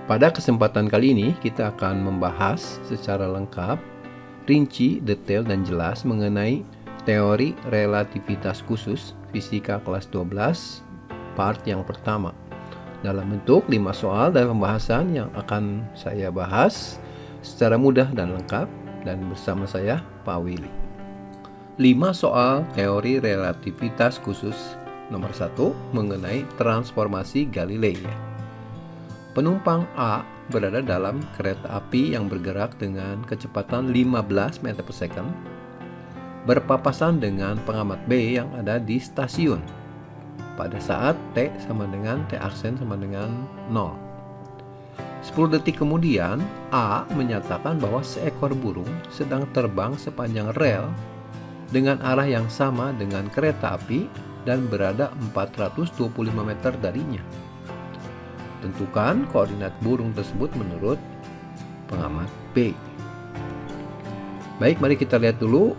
Pada kesempatan kali ini kita akan membahas secara lengkap, rinci, detail, dan jelas mengenai teori relativitas khusus fisika kelas 12 part yang pertama dalam bentuk 5 soal dan pembahasan yang akan saya bahas secara mudah dan lengkap dan bersama saya Pak Willy. 5 soal teori relativitas khusus. Nomor 1 mengenai transformasi Galilei. Penumpang A berada dalam kereta api yang bergerak dengan kecepatan 15 meter per second, berpapasan dengan pengamat B yang ada di stasiun pada saat T sama dengan T aksen sama dengan 0. 10 detik kemudian, A menyatakan bahwa seekor burung sedang terbang sepanjang rel dengan arah yang sama dengan kereta api dan berada 425 meter darinya. Tentukan koordinat burung tersebut menurut pengamat B. Baik, mari kita lihat dulu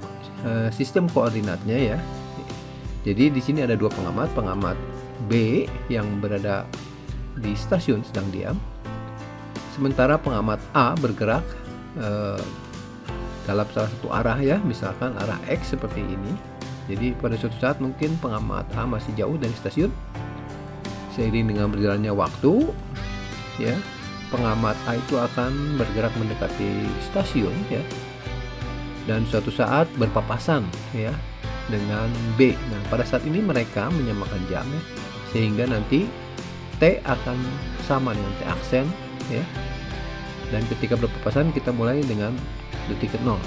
sistem koordinatnya ya. Jadi di sini ada dua pengamat, pengamat B yang berada di stasiun sedang diam, sementara pengamat A bergerak dalam salah satu arah ya, misalkan arah X seperti ini. Jadi pada suatu saat mungkin pengamat A masih jauh dari stasiun. Seiring dengan berjalannya waktu, ya, pengamat A itu akan bergerak mendekati stasiun ya, dan suatu saat berpapasan ya dengan B. Nah, pada saat ini mereka menyamakan jam ya, sehingga nanti T akan sama dengan T aksen ya. Dan ketika berpapasan kita mulai dengan detik ke 0.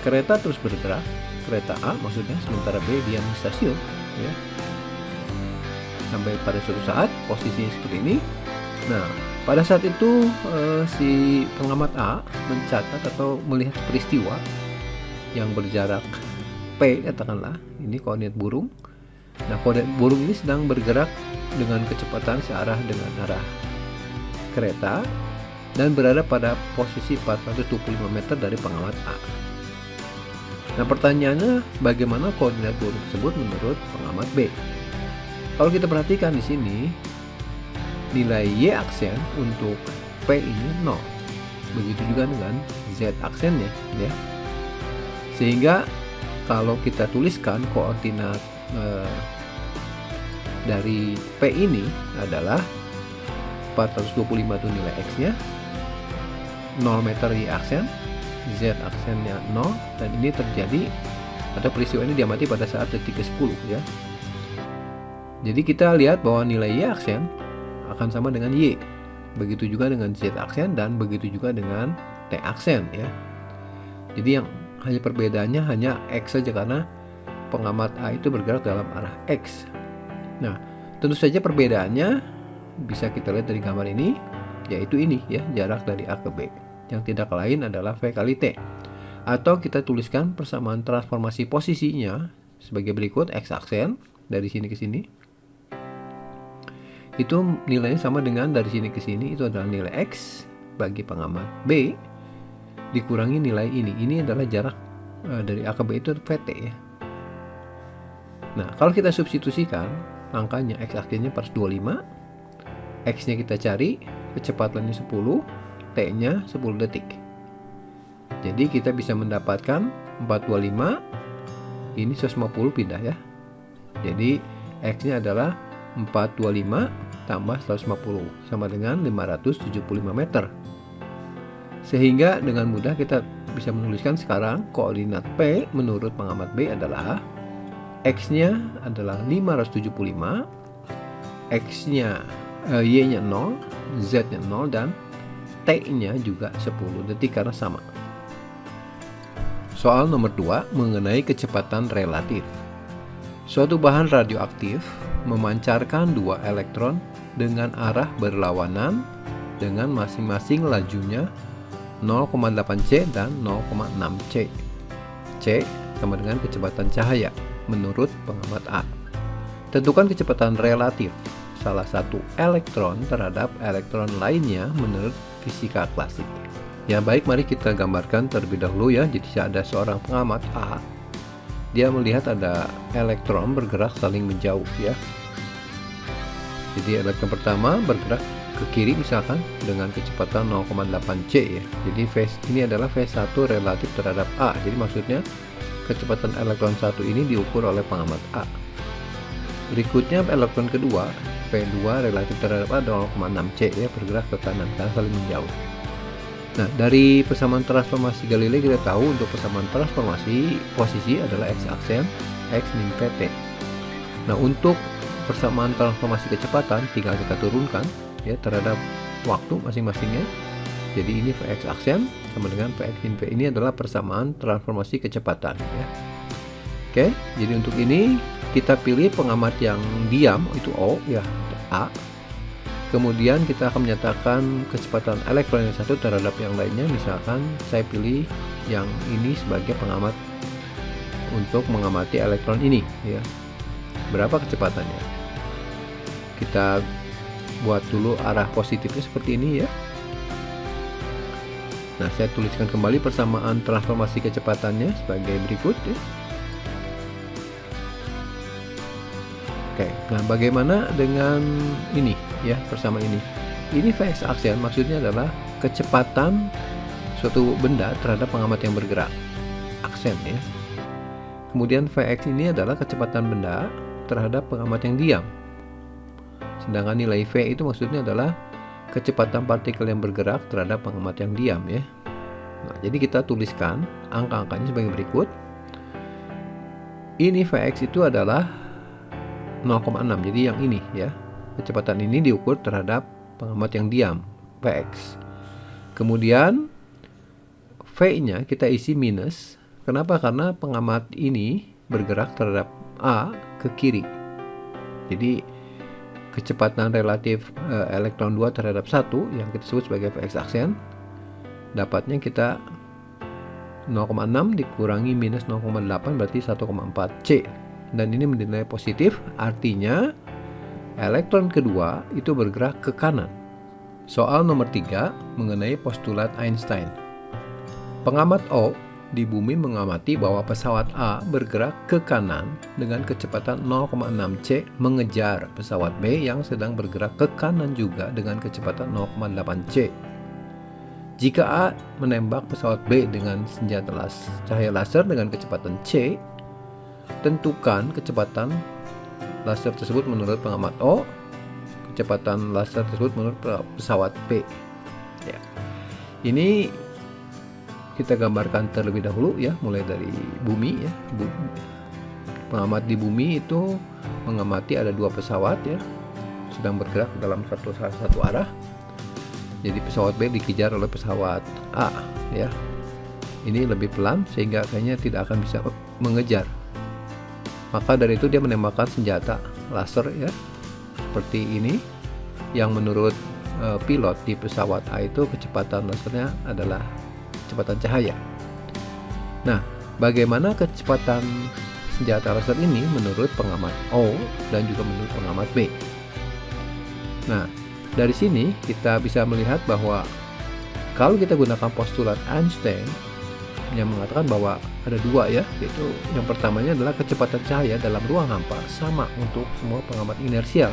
Kereta terus bergerak, kereta A maksudnya, sementara B diam di stasiun ya. Sampai pada suatu saat posisinya seperti ini. Nah, pada saat itu si pengamat A mencatat atau melihat peristiwa yang berjarak P, katakanlah ini koordinat burung. Nah, koordinat burung ini sedang bergerak dengan kecepatan searah dengan arah kereta dan berada pada posisi 425 meter dari pengamat A. Nah, pertanyaannya bagaimana koordinat burung tersebut menurut pengamat B? Kalau kita perhatikan di sini, nilai Y aksen untuk P ini 0. Begitu juga dengan Z aksennya ya. Sehingga kalau kita tuliskan koordinat dari P ini adalah 425 itu nilai X-nya, 0 meter Y aksen, Z aksennya 0, dan ini terjadi pada peristiwa ini diamati pada saat detik ke-10 ya. Jadi kita lihat bahwa nilai Y aksen akan sama dengan Y. Begitu juga dengan Z aksen dan begitu juga dengan T aksen ya. Jadi yang hanya perbedaannya hanya X saja karena pengamat A itu bergerak dalam arah X. Nah, tentu saja perbedaannya bisa kita lihat dari gambar ini, yaitu ini ya, jarak dari A ke B. Yang tidak lain adalah V kali T. Atau kita tuliskan persamaan transformasi posisinya sebagai berikut. X aksen dari sini ke sini, itu nilainya sama dengan dari sini ke sini, itu adalah nilai X bagi pengamat B dikurangi nilai ini. Ini adalah jarak dari A ke B itu VT ya. Nah, kalau kita substitusikan angkanya, X aksennya 425, X-nya kita cari, kecepatannya 10, T-nya 10 detik. Jadi kita bisa mendapatkan 425, ini 150 pindah ya. Jadi X-nya adalah 425 tambah 150 sama dengan 575 meter. Sehingga dengan mudah kita bisa menuliskan sekarang koordinat P menurut pengamat B adalah X-nya adalah 575, X-nya Y-nya 0, Z-nya 0, dan T-nya juga 10 detik karena sama. Soal nomor 2 mengenai kecepatan relatif. Suatu bahan radioaktif memancarkan dua elektron dengan arah berlawanan dengan masing-masing lajunya 0,8 C dan 0,6 C. C sama dengan kecepatan cahaya menurut pengamat A. Tentukan kecepatan relatif salah satu elektron terhadap elektron lainnya menurut fisika klasik. Ya baik, mari kita gambarkan terlebih dahulu ya. Jadi ada seorang pengamat A, dia melihat ada elektron bergerak saling menjauh ya. Jadi elektron pertama bergerak ke kiri misalkan dengan kecepatan 0,8 c ya. Jadi ini adalah V1 relatif terhadap A. Jadi maksudnya kecepatan elektron 1 ini diukur oleh pengamat A. Berikutnya elektron kedua V2 relatif terhadap A 0,6 c ya, bergerak ke kanan karena saling menjauh. Nah, dari persamaan transformasi Galilei kita tahu untuk persamaan transformasi posisi adalah x-aksen x min vt. Nah, untuk persamaan transformasi kecepatan tinggal kita turunkan ya terhadap waktu masing-masingnya. Jadi ini Vx aksen sama dengan Vx min V. Ini adalah persamaan transformasi kecepatan ya. Oke, jadi untuk ini kita pilih pengamat yang diam itu O ya, A. Kemudian kita akan menyatakan kecepatan elektron yang satu terhadap yang lainnya. Misalkan saya pilih yang ini sebagai pengamat untuk mengamati elektron ini ya. Berapa kecepatannya? Kita buat dulu arah positifnya seperti ini ya. Nah, saya tuliskan kembali persamaan transformasi kecepatannya sebagai berikut ya. Oke, nah bagaimana dengan ini ya, persamaan ini? Ini Vx aksen maksudnya adalah kecepatan suatu benda terhadap pengamat yang bergerak. Aksen ya. Kemudian Vx ini adalah kecepatan benda terhadap pengamat yang diam. Sedangkan nilai V itu maksudnya adalah kecepatan partikel yang bergerak terhadap pengamat yang diam ya. Nah, jadi kita tuliskan angka-angkanya sebagai berikut. Ini Vx itu adalah 0,6. Jadi yang ini ya. Kecepatan ini diukur terhadap pengamat yang diam, Vx. Kemudian V-nya kita isi minus. Kenapa? Karena pengamat ini bergerak terhadap A ke kiri. Jadi kecepatan relatif elektron 2 terhadap 1 yang kita sebut sebagai Vx aksen, dapatnya kita 0,6 dikurangi minus 0,8 berarti 1,4 C. Dan ini menilai positif, artinya elektron kedua itu bergerak ke kanan. Soal nomor 3 mengenai postulat Einstein. Pengamat O di bumi mengamati bahwa pesawat A bergerak ke kanan dengan kecepatan 0,6 c mengejar pesawat B yang sedang bergerak ke kanan juga dengan kecepatan 0,8 c. Jika A menembak pesawat B dengan senjata cahaya laser dengan kecepatan c, tentukan kecepatan laser tersebut menurut pengamat O, kecepatan laser tersebut menurut pesawat B. Ya. Ini kita gambarkan terlebih dahulu ya, mulai dari bumi ya. Pengamat di bumi itu mengamati ada dua pesawat ya, sedang bergerak dalam satu arah. Jadi pesawat B dikejar oleh pesawat A ya. Ini lebih pelan sehingga kayaknya tidak akan bisa mengejar. Maka dari itu dia menembakkan senjata laser ya, seperti ini, yang menurut pilot di pesawat A itu kecepatan lasernya adalah kecepatan cahaya. Nah, bagaimana kecepatan senjata laser ini menurut pengamat O dan juga menurut pengamat B? Nah, dari sini kita bisa melihat bahwa kalau kita gunakan postulat Einstein yang mengatakan bahwa ada dua ya, yaitu yang pertamanya adalah kecepatan cahaya dalam ruang hampa sama untuk semua pengamat inersial.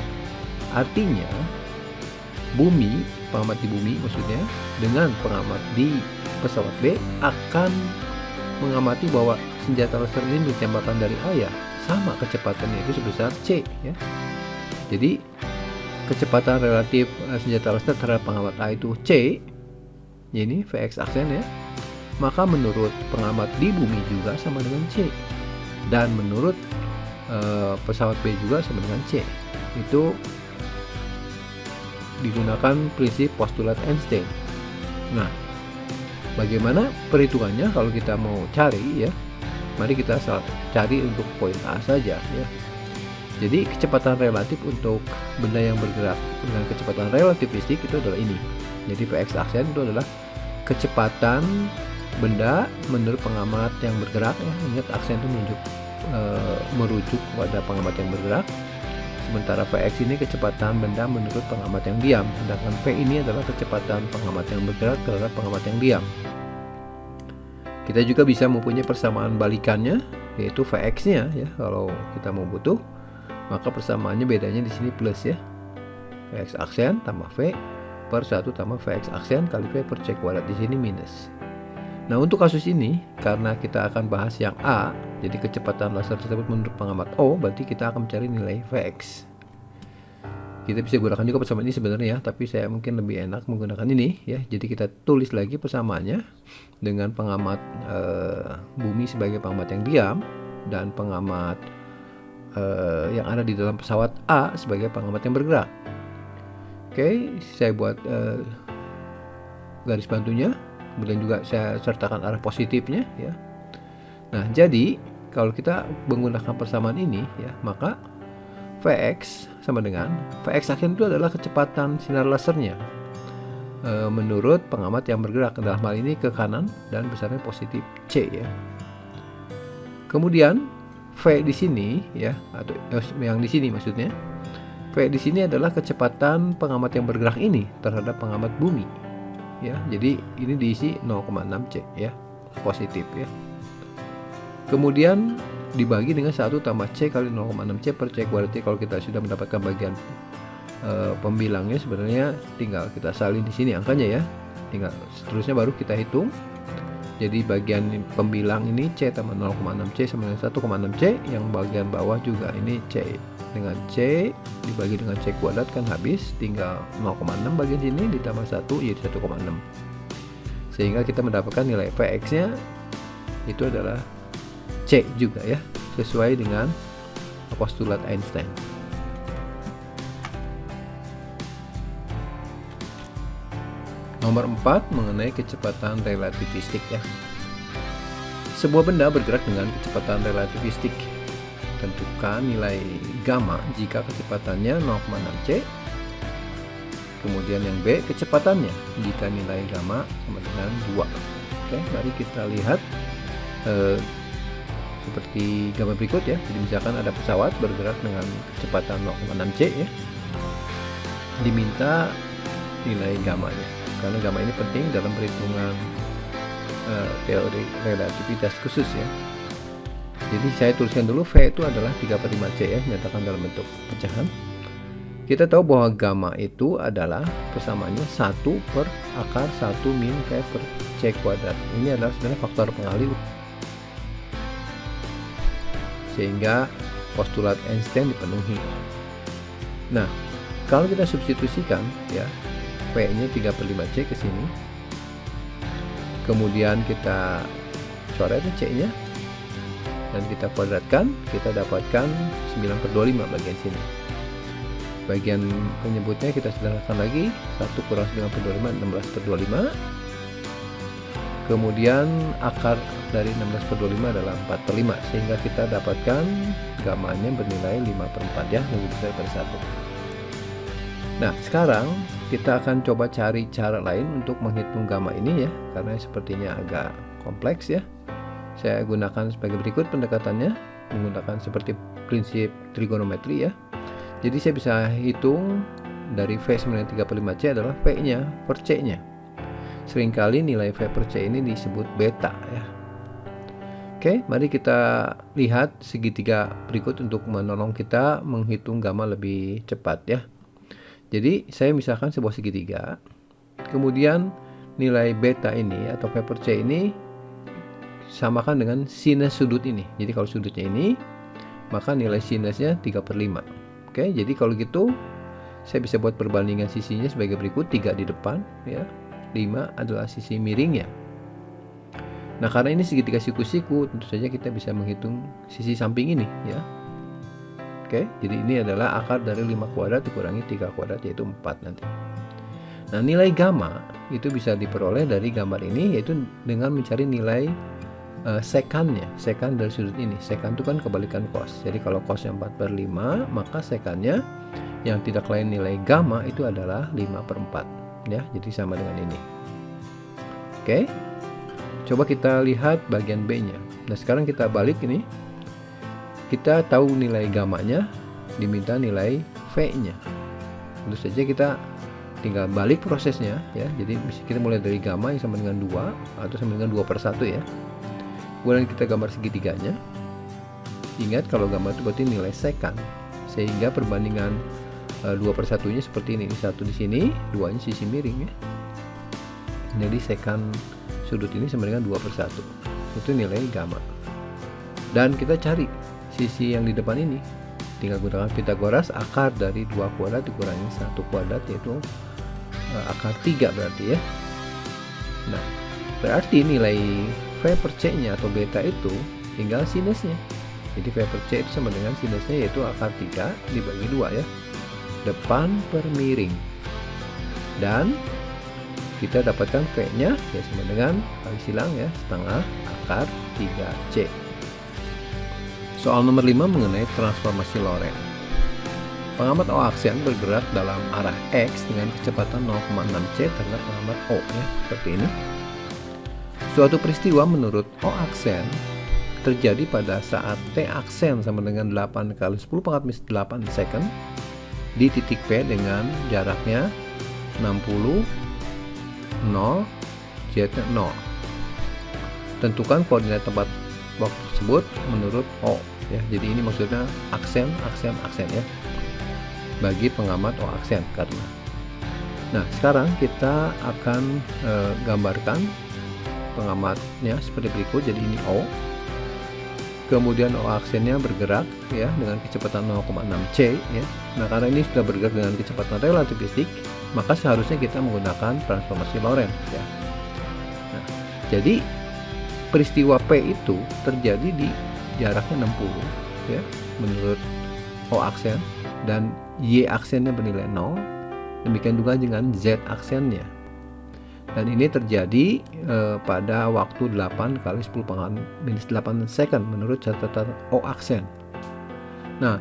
Artinya bumi, pengamat di bumi maksudnya, dengan pengamat di pesawat B akan mengamati bahwa senjata laser ini ditembakkan dari A ya, sama kecepatannya itu sebesar C ya. Jadi kecepatan relatif senjata laser terhadap pengamat A itu C, ini Vx aksen ya. Maka menurut pengamat di bumi juga sama dengan C, dan menurut pesawat B juga sama dengan C. Itu digunakan prinsip postulat Einstein. Nah, bagaimana perhitungannya kalau kita mau cari ya? Mari kita cari untuk poin A saja ya. Jadi kecepatan relatif untuk benda yang bergerak dengan kecepatan relativistik itu adalah ini. Jadi Vx aksen itu adalah kecepatan benda menurut pengamat yang bergerak ya. Ingat aksen itu merujuk kepada pengamat yang bergerak. Sementara Vx ini kecepatan benda menurut pengamat yang diam. Sedangkan V ini adalah kecepatan pengamat yang bergerak terhadap pengamat yang diam. Kita juga bisa mempunyai persamaan balikannya, yaitu Vx-nya ya. Kalau kita mau butuh, maka persamaannya bedanya di sini plus ya. Vx aksen tambah V per 1 tambah Vx aksen kali V per C kuadrat, di sini minus. Nah, untuk kasus ini karena kita akan bahas yang A, jadi kecepatan laser tersebut menurut pengamat O, berarti kita akan mencari nilai Vx. Kita bisa gunakan juga persamaan ini sebenarnya, tapi saya mungkin lebih enak menggunakan ini ya. Jadi kita tulis lagi persamaannya dengan pengamat bumi sebagai pengamat yang diam dan pengamat yang ada di dalam pesawat A sebagai pengamat yang bergerak. Oke, saya buat garis bantunya. Kemudian juga saya sertakan arah positifnya ya. Nah, jadi kalau kita menggunakan persamaan ini ya, maka Vx sama dengan Vx aksen itu adalah kecepatan sinar lasernya menurut pengamat yang bergerak, dalam hal ini ke kanan dan besarnya positif C ya. Kemudian V di sini ya, atau yang di sini maksudnya, V di sini adalah kecepatan pengamat yang bergerak ini terhadap pengamat bumi. Ya, jadi ini diisi 0,6 C ya, positif ya. Kemudian dibagi dengan 1 tambah C kali 0,6 C per C kuadrat. Kalau kita sudah mendapatkan bagian pembilangnya, sebenarnya tinggal kita salin di sini angkanya ya. Tinggal seterusnya baru kita hitung. Jadi bagian pembilang ini C tambah 0,6 C sama dengan 1,6 C, yang bagian bawah juga ini C dengan C dibagi dengan C kuadrat kan habis, tinggal 0,6 bagian sini ditambah 1 jadi 1,6, sehingga kita mendapatkan nilai Vx nya itu adalah C juga ya, sesuai dengan postulat Einstein. Nomor 4 mengenai kecepatan relativistik ya. Sebuah benda bergerak dengan kecepatan relativistik. Tentukan nilai gamma jika kecepatannya 0,6 C. Kemudian yang B, kecepatannya jika nilai gamma sama dengan 2. Oke, mari kita lihat seperti gambar berikut ya. Jadi misalkan ada pesawat bergerak dengan kecepatan 0,6 C ya. Diminta nilai gammanya, karena gamma ini penting dalam perhitungan teori relativitas khusus ya. Jadi saya tuliskan dulu V itu adalah 3/5 C ya, nyatakan dalam bentuk pecahan. Kita tahu bahwa gamma itu adalah persamaannya 1 per akar 1 min V per C kuadrat. Ini adalah sebenarnya faktor pengalih, sehingga postulat Einstein dipenuhi. Nah, kalau kita substitusikan ya, V nya 3/5 C ke sini, kemudian kita coret C nya dan kita kuadratkan, kita dapatkan 9/25 bagian sini. Bagian penyebutnya kita sederhanakan lagi, 1 kurang 9/25 16/25. Kemudian akar dari 16/25 adalah 4/5, sehingga kita dapatkan gammanya bernilai 5/4 ya, lebih besar dari 1. Nah, sekarang kita akan coba cari cara lain untuk menghitung gamma ini ya, karena sepertinya agak kompleks ya. Saya gunakan sebagai berikut pendekatannya, menggunakan seperti prinsip trigonometri ya. Jadi saya bisa hitung dari V sama dengan 3/5 C adalah V nya per C nya. Seringkali nilai V per C ini disebut beta ya. Oke, mari kita lihat segitiga berikut untuk menolong kita menghitung gamma lebih cepat ya. Jadi saya misalkan sebuah segitiga, kemudian nilai beta ini atau V per C ini samakan dengan sinus sudut ini. Jadi kalau sudutnya ini, maka nilai sinusnya 3/5. Oke, jadi kalau gitu saya bisa buat perbandingan sisinya sebagai berikut, 3 di depan ya, 5 adalah sisi miringnya. Nah, karena ini segitiga siku-siku, tentu saja kita bisa menghitung sisi samping ini ya. Oke, jadi ini adalah akar dari 5 kuadrat dikurangi 3 kuadrat, yaitu 4 nanti. Nah, nilai gamma itu bisa diperoleh dari gambar ini, yaitu dengan mencari nilai sekannya, sekan dari sudut ini. Sekan itu kan kebalikan cos. Jadi kalau cosnya 4/5, maka sekannya yang tidak lain nilai gamma itu adalah 5/4 ya. Jadi sama dengan ini. Oke, coba kita lihat bagian B nya. Nah, sekarang kita balik ini. Kita tahu nilai gammanya, diminta nilai V nya. Tentu saja kita tinggal balik prosesnya ya. Jadi kita mulai dari gamma yang sama dengan 2 atau sama dengan 2/1 ya. Kemudian kita gambar segitiganya. Ingat kalau gambar itu berarti nilai sekan, sehingga perbandingan 2/1-nya seperti ini. 1 di sini, 2-nya sisi miring ya. Jadi sekan sudut ini sama dengan 2/1. Itu nilai gamma. Dan kita cari sisi yang di depan ini. Tinggal gunakan Pythagoras, akar dari 2 kuadrat dikurangi 1 kuadrat, yaitu akar 3 berarti ya. Nah, berarti nilai V per C-nya atau beta itu tinggal sinusnya. Jadi V per C itu sama dengan sinusnya, yaitu akar 3 dibagi 2 ya. Depan per miring. Dan kita dapatkan V-nya ya sama dengan kali silang ya, setengah akar 3C. Soal nomor 5 mengenai transformasi Lorentz. Pengamat O aksen bergerak dalam arah X dengan kecepatan 0,6C terhadap pengamat O ya, seperti ini. Suatu peristiwa menurut O aksen terjadi pada saat T aksen sama dengan 8 kali 10 pangkat minus 8 second di titik P dengan jaraknya 60, 0, Z-nya 0. Tentukan koordinat tempat waktu tersebut menurut O ya. Jadi ini maksudnya aksen ya bagi pengamat O aksen karena. Nah, sekarang kita akan gambarkan pengamatnya seperti berikut. Jadi ini O. Kemudian O aksennya bergerak ya dengan kecepatan 0,6C ya. Nah, karena ini sudah bergerak dengan kecepatan relativistik, maka seharusnya kita menggunakan transformasi Lorentz ya. Nah, jadi peristiwa P itu terjadi di jaraknya 60 ya menurut O aksen, dan Y aksennya bernilai 0. Demikian juga dengan Z aksennya. Dan ini terjadi pada waktu 8 kali 10 pangkat minus 8 second menurut catatan O aksen. Nah,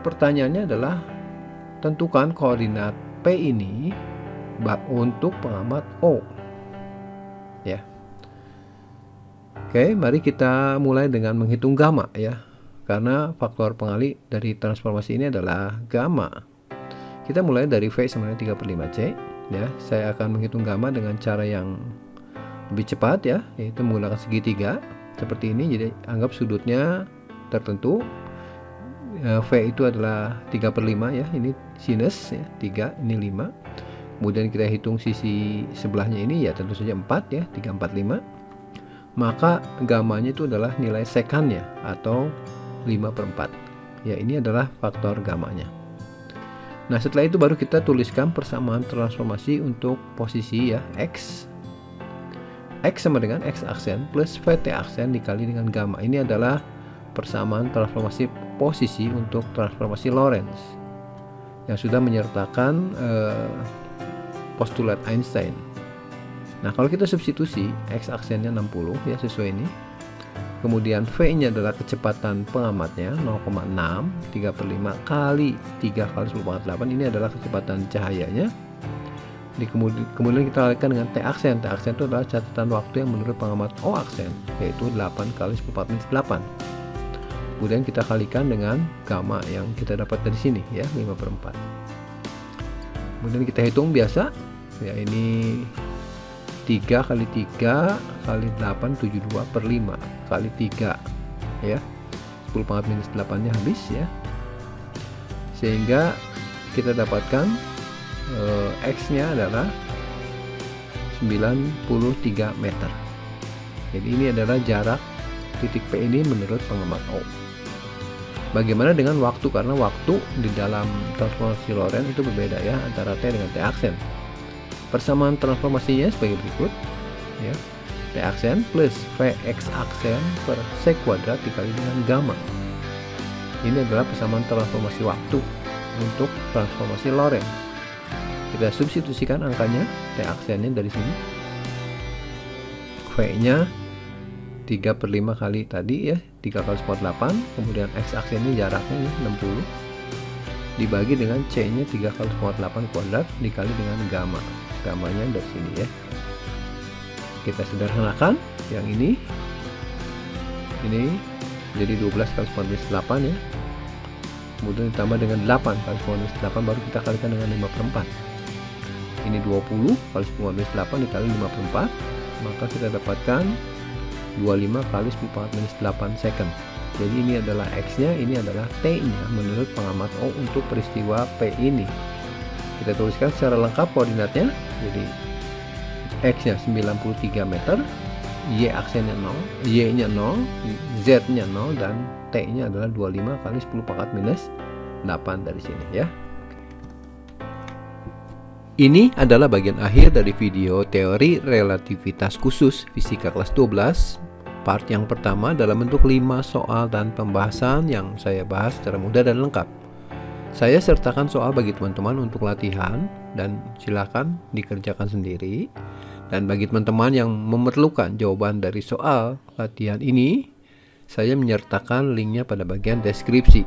pertanyaannya adalah tentukan koordinat P ini untuk pengamat O. Ya. Oke, mari kita mulai dengan menghitung gamma ya. Karena faktor pengali dari transformasi ini adalah gamma. Kita mulai dari V sama dengan 3/5C ya. Saya akan menghitung gamma dengan cara yang lebih cepat ya, yaitu menggunakan segitiga seperti ini. Jadi anggap sudutnya tertentu. V itu adalah 3/5 ya. Ini sinus ya, 3, ini 5. Kemudian kita hitung sisi sebelahnya ini ya tentu saja 4 ya, 3, 4, 5. Maka gammanya itu adalah nilai sekannya atau 5/4. Ya, ini adalah faktor gammanya. Nah, setelah itu baru kita tuliskan persamaan transformasi untuk posisi ya, X. X sama dengan X aksen plus VT aksen dikali dengan gamma. Ini adalah persamaan transformasi posisi untuk transformasi Lorentz yang sudah menyertakan postulat Einstein. Nah, kalau kita substitusi X aksennya 60 ya sesuai ini. Kemudian V-nya adalah kecepatan pengamatnya 0,6 3/5 kali 3 kali 10 pangkat 8. Ini adalah kecepatan cahayanya. Kemudian kita kalikan dengan T aksen. T aksen itu adalah catatan waktu yang menurut pengamat O aksen, yaitu 8 kali 10 pangkat minus 8. Kemudian kita kalikan dengan gamma yang kita dapat dari sini ya, 5/4. Kemudian kita hitung biasa ya, ini 3 kali 3 kali 8 72/5 kali 3 ya, 10 pangkat minus 8 nya habis ya, sehingga kita dapatkan X nya adalah 93 meter. Jadi ini adalah jarak titik P ini menurut pengamat O. Bagaimana dengan waktu? Karena waktu di dalam transformasi Lorentz itu berbeda ya antara T dengan T aksen. Persamaan transformasinya sebagai berikut ya. T aksen plus Vx aksen per C kuadrat dikali dengan gamma. Ini adalah persamaan transformasi waktu untuk transformasi Lorentz. Kita substitusikan angkanya, T aksennya dari sini. V-nya 3/5 kali tadi ya, 3 kali 10⁸. Kemudian X aksennya jaraknya ini 60 dibagi dengan C-nya 3 kali 10⁸ kuadrat dikali dengan gamma. Gammanya dari sini ya. Kita sederhanakan yang ini jadi 12 kali 10⁸ ya. Kemudian ditambah dengan 8 kali 10⁸ baru kita kalikan dengan 5/4. Ini 20 kali 10⁸ dikali 5/4, maka kita dapatkan 25 kali 10⁸ second Jadi ini adalah X-nya, ini adalah T-nya menurut pengamat O untuk peristiwa P ini. Kita tuliskan secara lengkap koordinatnya. Jadi X-nya 93 meter, Y aksennya 0, Y-nya 0, Z-nya 0, dan T-nya adalah 25 kali 10 pangkat minus 8 dari sini ya. Ini adalah bagian akhir dari video teori relativitas khusus fisika kelas 12. Part yang pertama dalam bentuk 5 soal dan pembahasan yang saya bahas secara mudah dan lengkap. Saya sertakan soal bagi teman-teman untuk latihan dan silakan dikerjakan sendiri. Dan bagi teman-teman yang memerlukan jawaban dari soal latihan ini, saya menyertakan linknya pada bagian deskripsi.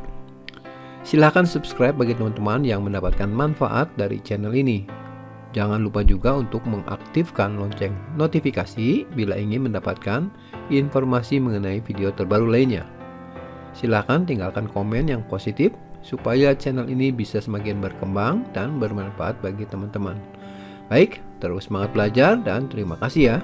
Silahkan subscribe bagi teman-teman yang mendapatkan manfaat dari channel ini. Jangan lupa juga untuk mengaktifkan lonceng notifikasi bila ingin mendapatkan informasi mengenai video terbaru lainnya. Silahkan tinggalkan komen yang positif supaya channel ini bisa semakin berkembang dan bermanfaat bagi teman-teman. Baik, terus semangat belajar dan terima kasih ya.